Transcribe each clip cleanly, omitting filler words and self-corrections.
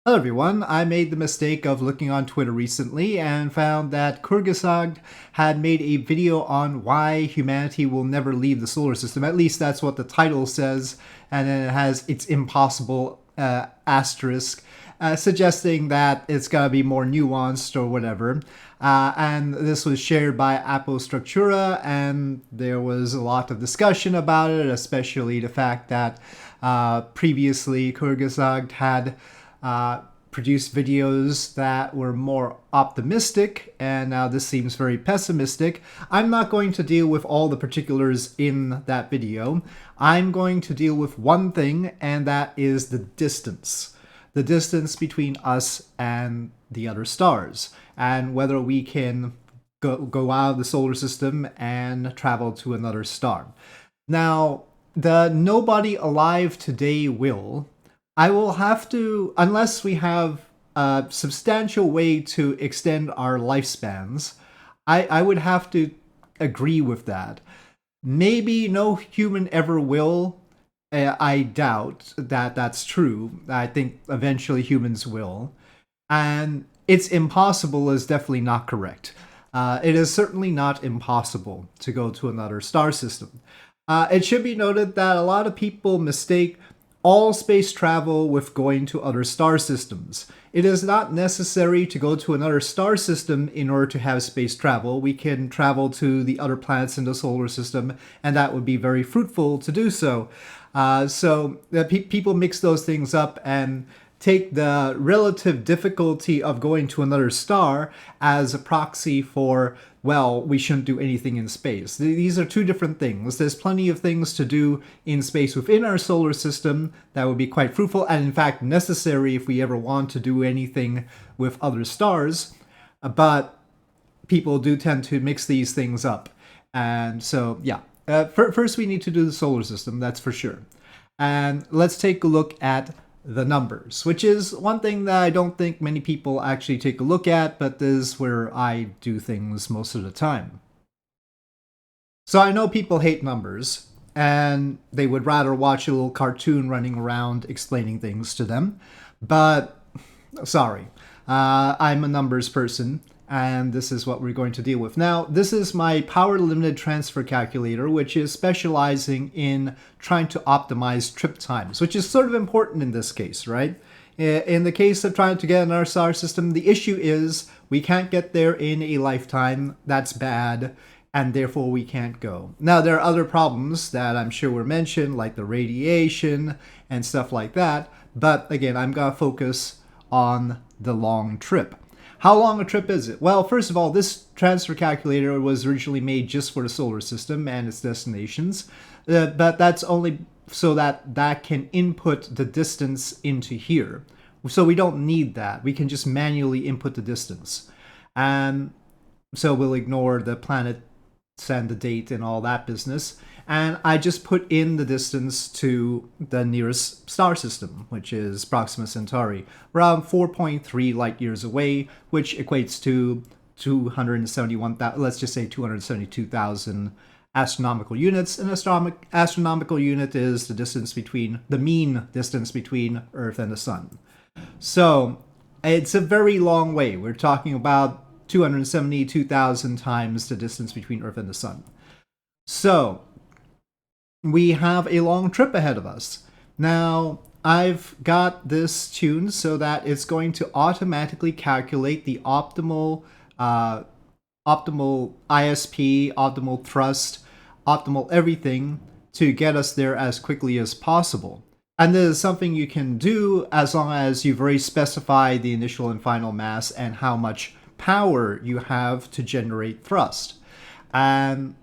Hello everyone, I made the mistake of looking on Twitter recently and found that Kyrgyzstan had made a video on why humanity will never leave the solar system. At least that's what the title says, and then it has "it's impossible" asterisk, suggesting that it's gonna be more nuanced or whatever. And this was shared by Apostructura, and there was a lot of discussion about it, especially the fact that previously Kyrgyzstan had produced videos that were more optimistic, and now this seems very pessimistic. I'm not going to deal with all the particulars in that video. I'm going to deal with one thing, and that is the distance. The distance between us and the other stars, and whether we can go out of the solar system and travel to another star. Now, the nobody alive today will I will have to, unless we have a substantial way to extend our lifespans, I would have to agree with that. Maybe no human ever will. I doubt that that's true. I think eventually humans will. And it's impossible is definitely not correct. It is certainly not impossible to go to another star system. It should be noted that a lot of people mistake all space travel with going to other star systems. It is not necessary to go to another star system in order to have space travel. We can travel to the other planets in the solar system, and that would be very fruitful to do so. People mix those things up and take the relative difficulty of going to another star as a proxy for, well, we shouldn't do anything in space. These are two different things. There's plenty of things to do in space within our solar system that would be quite fruitful and, in fact, necessary if we ever want to do anything with other stars. But people do tend to mix these things up. And so, yeah. First, we need to do the solar system, that's for sure. And let's take a look at the numbers, which is one thing that I don't think many people actually take a look at, but this is where I do things most of the time. So I know people hate numbers, and they would rather watch a little cartoon running around explaining things to them, but sorry, I'm a numbers person, and this is what we're going to deal with. Now, this is my power limited transfer calculator, which is specializing in trying to optimize trip times, which is sort of important in this case, right? In the case of trying to get in our star system, the issue is we can't get there in a lifetime. That's bad, and therefore we can't go. Now, there are other problems that I'm sure were mentioned, like the radiation and stuff like that, but again, I'm going to focus on the long trip. How long a trip is it? Well, first of all, this transfer calculator was originally made just for the solar system and its destinations, but that's only so that that can input the distance into here. So we don't need that. We can just manually input the distance. And so we'll ignore the planet, send the date, and all that business. And I just put in the distance to the nearest star system, which is Proxima Centauri, around 4.3 light years away, which equates to 271,000, let's just say 272,000 astronomical units. An astronomical unit is the mean distance between Earth and the Sun. So it's a very long way. We're talking about 272,000 times the distance between Earth and the Sun. So we have a long trip ahead of us. Now, I've got this tuned so that it's going to automatically calculate the optimal ISP, optimal thrust, optimal everything to get us there as quickly as possible. And this is something you can do as long as you've already specified the initial and final mass and how much power you have to generate thrust. And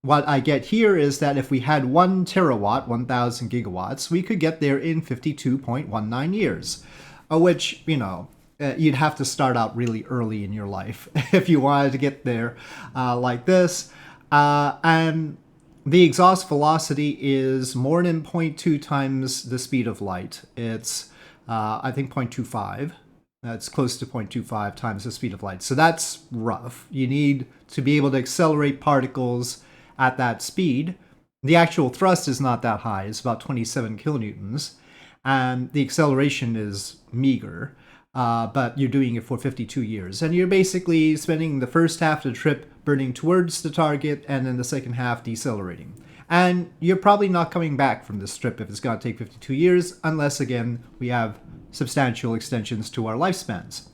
what I get here is that if we had 1 terawatt, 1,000 gigawatts, we could get there in 52.19 years, which, you'd have to start out really early in your life if you wanted to get there like this. And the exhaust velocity is more than 0.2 times the speed of light. It's, I think, 0.25. That's close to 0.25 times the speed of light. So that's rough. You need to be able to accelerate particles at that speed. The actual thrust is not that high. It's about 27 kilonewtons. and the acceleration is meager. But you're doing it for 52 years. And you're basically spending the first half of the trip burning towards the target and then the second half decelerating. And you're probably not coming back from this trip if it's going to take 52 years, unless, again, we have substantial extensions to our lifespans.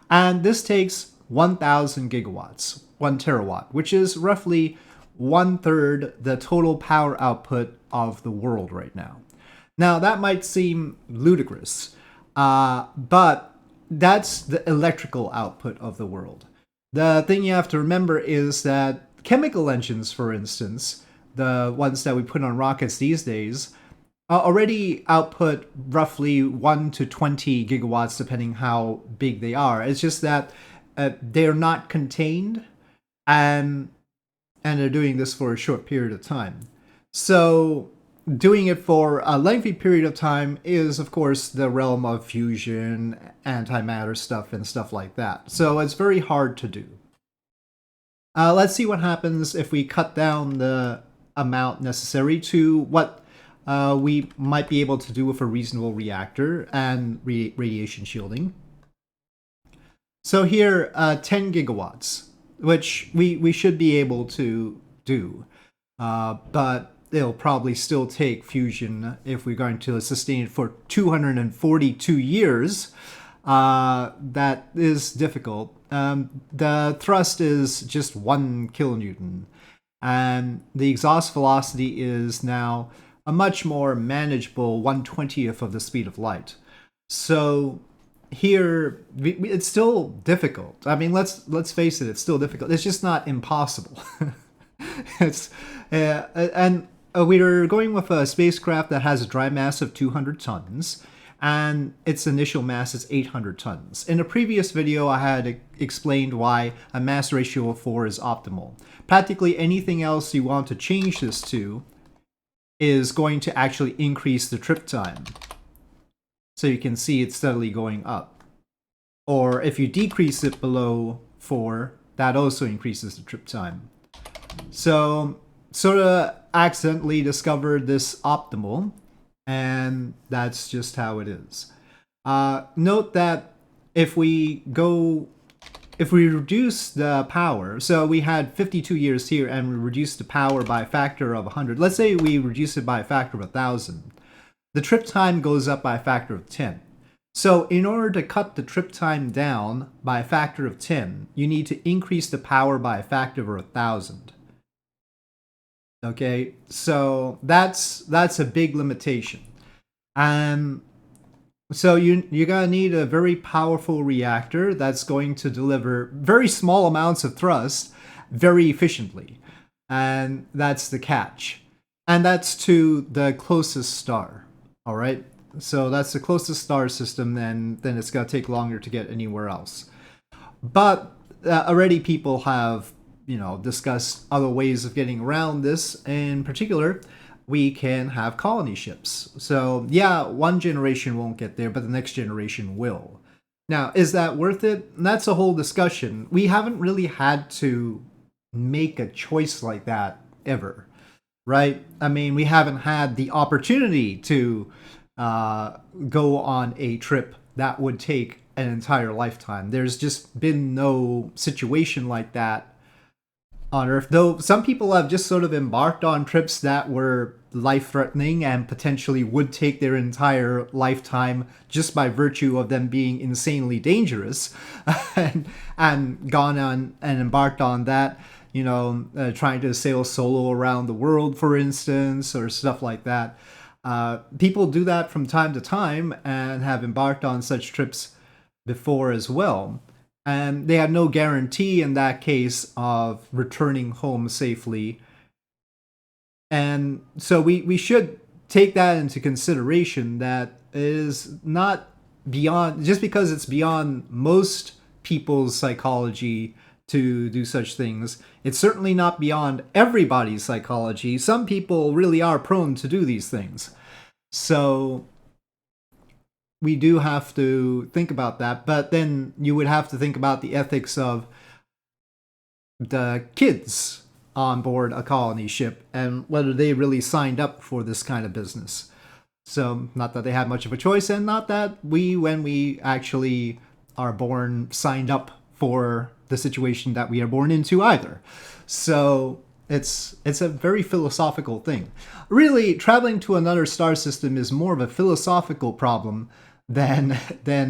And this takes 1,000 gigawatts, 1 terawatt, which is roughly 1/3 the total power output of the world right now. Now, that might seem ludicrous, but that's the electrical output of the world. The thing you have to remember is that chemical engines, for instance, the ones that we put on rockets these days, already output roughly 1 to 20 gigawatts, depending how big they are. It's just that they're not contained, and they're doing this for a short period of time. So doing it for a lengthy period of time is, of course, the realm of fusion, antimatter stuff, and stuff like that. So it's very hard to do. Let's see what happens if we cut down the amount necessary to what we might be able to do with a reasonable reactor and radiation shielding. So here, 10 gigawatts, which we should be able to do. But it'll probably still take fusion if we're going to sustain it for 242 years. That is difficult. The thrust is just 1 kilonewton, and the exhaust velocity is now a much more manageable 1/20th of the speed of light. So here, it's still difficult. I mean, let's face it, it's still difficult. It's just not impossible. It's and we're going with a spacecraft that has a dry mass of 200 tons, and its initial mass is 800 tons. In a previous video, I had explained why a mass ratio of 4 is optimal. Practically anything else you want to change this to is going to actually increase the trip time. So you can see it's steadily going up. Or if you decrease it below 4, that also increases the trip time. So sort of accidentally discovered this optimal, and that's just how it is. Note that if we reduce the power, so we had 52 years here and we reduced the power by a factor of 100. Let's say we reduce it by a factor of 1,000. The trip time goes up by a factor of 10. So in order to cut the trip time down by a factor of 10, you need to increase the power by a factor of 1,000. Okay, so that's a big limitation. And so you're going to need a very powerful reactor that's going to deliver very small amounts of thrust very efficiently. And that's the catch. And that's to the closest star. All right, so that's the closest star system, and then it's going to take longer to get anywhere else. But already people have discuss other ways of getting around this. In particular, we can have colony ships. So yeah, one generation won't get there, but the next generation will. Now, is that worth it? That's a whole discussion. We haven't really had to make a choice like that ever, right? I mean, we haven't had the opportunity to go on a trip that would take an entire lifetime. There's just been no situation like that on Earth, though some people have just sort of embarked on trips that were life-threatening and potentially would take their entire lifetime just by virtue of them being insanely dangerous, and gone on and embarked on that, trying to sail solo around the world, for instance, or stuff like that. People do that from time to time and have embarked on such trips before as well. And they had no guarantee in that case of returning home safely. And so we should take that into consideration, that it is not beyond, just because it's beyond most people's psychology to do such things, it's certainly not beyond everybody's psychology. Some people really are prone to do these things. So we do have to think about that, but then you would have to think about the ethics of the kids on board a colony ship and whether they really signed up for this kind of business. So, not that they had much of a choice, and not that we, when we actually are born, signed up for the situation that we are born into either. So, it's a very philosophical thing. Really, traveling to another star system is more of a philosophical problem than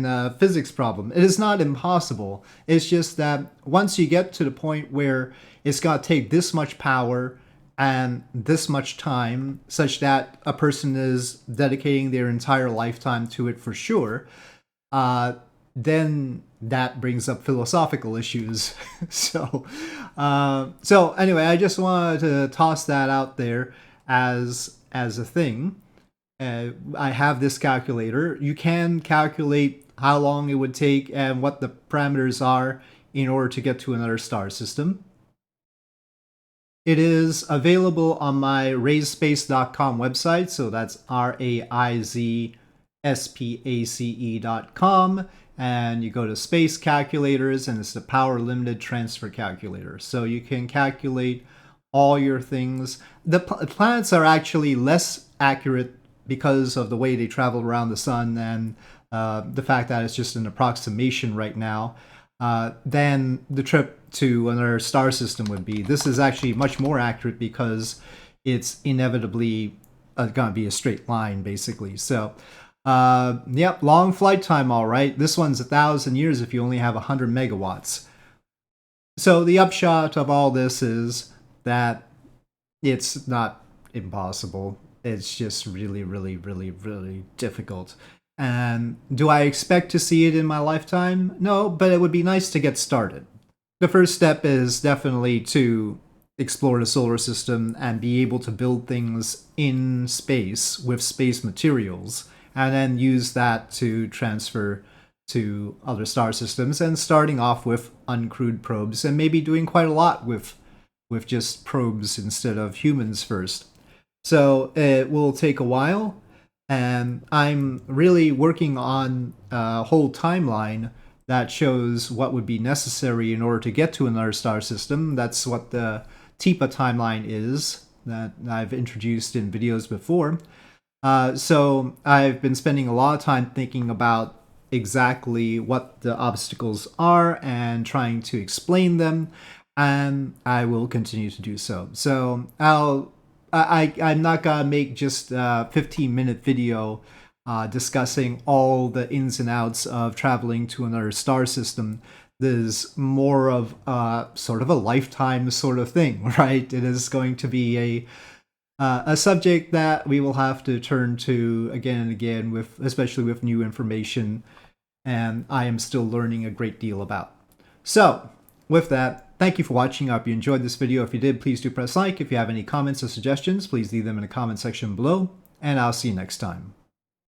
a physics problem. It is not impossible. It's just that once you get to the point where it's got to take this much power and this much time, such that a person is dedicating their entire lifetime to it for sure, then that brings up philosophical issues. So anyway, I just wanted to toss that out there as a thing. I have this calculator. You can calculate how long it would take and what the parameters are in order to get to another star system. It is available on my raizespace.com website, so that's raizspace.com, and you go to space calculators, and it's the power limited transfer calculator. So you can calculate all your things. The planets are actually less accurate because of the way they travel around the sun and the fact that it's just an approximation right now, than the trip to another star system would be. This is actually much more accurate because it's inevitably going to be a straight line, basically. So, yep, long flight time, all right. This one's 1,000 years if you only have 100 megawatts. So the upshot of all this is that it's not impossible. It's just really, really, really, really difficult. And do I expect to see it in my lifetime? No, but it would be nice to get started. The first step is definitely to explore the solar system and be able to build things in space with space materials, and then use that to transfer to other star systems, and starting off with uncrewed probes and maybe doing quite a lot with just probes instead of humans first. So it will take a while, and I'm really working on a whole timeline that shows what would be necessary in order to get to another star system. That's what the TIPA timeline is that I've introduced in videos before. So I've been spending a lot of time thinking about exactly what the obstacles are and trying to explain them, and I will continue to do so. So I'm not gonna make just a 15-minute video discussing all the ins and outs of traveling to another star system. This is more of sort of a lifetime sort of thing, right? It is going to be a subject that we will have to turn to again and again, especially with new information, and I am still learning a great deal about. So, with that, thank you for watching. I hope you enjoyed this video. If you did, please do press like. If you have any comments or suggestions, please leave them in the comment section below, and I'll see you next time.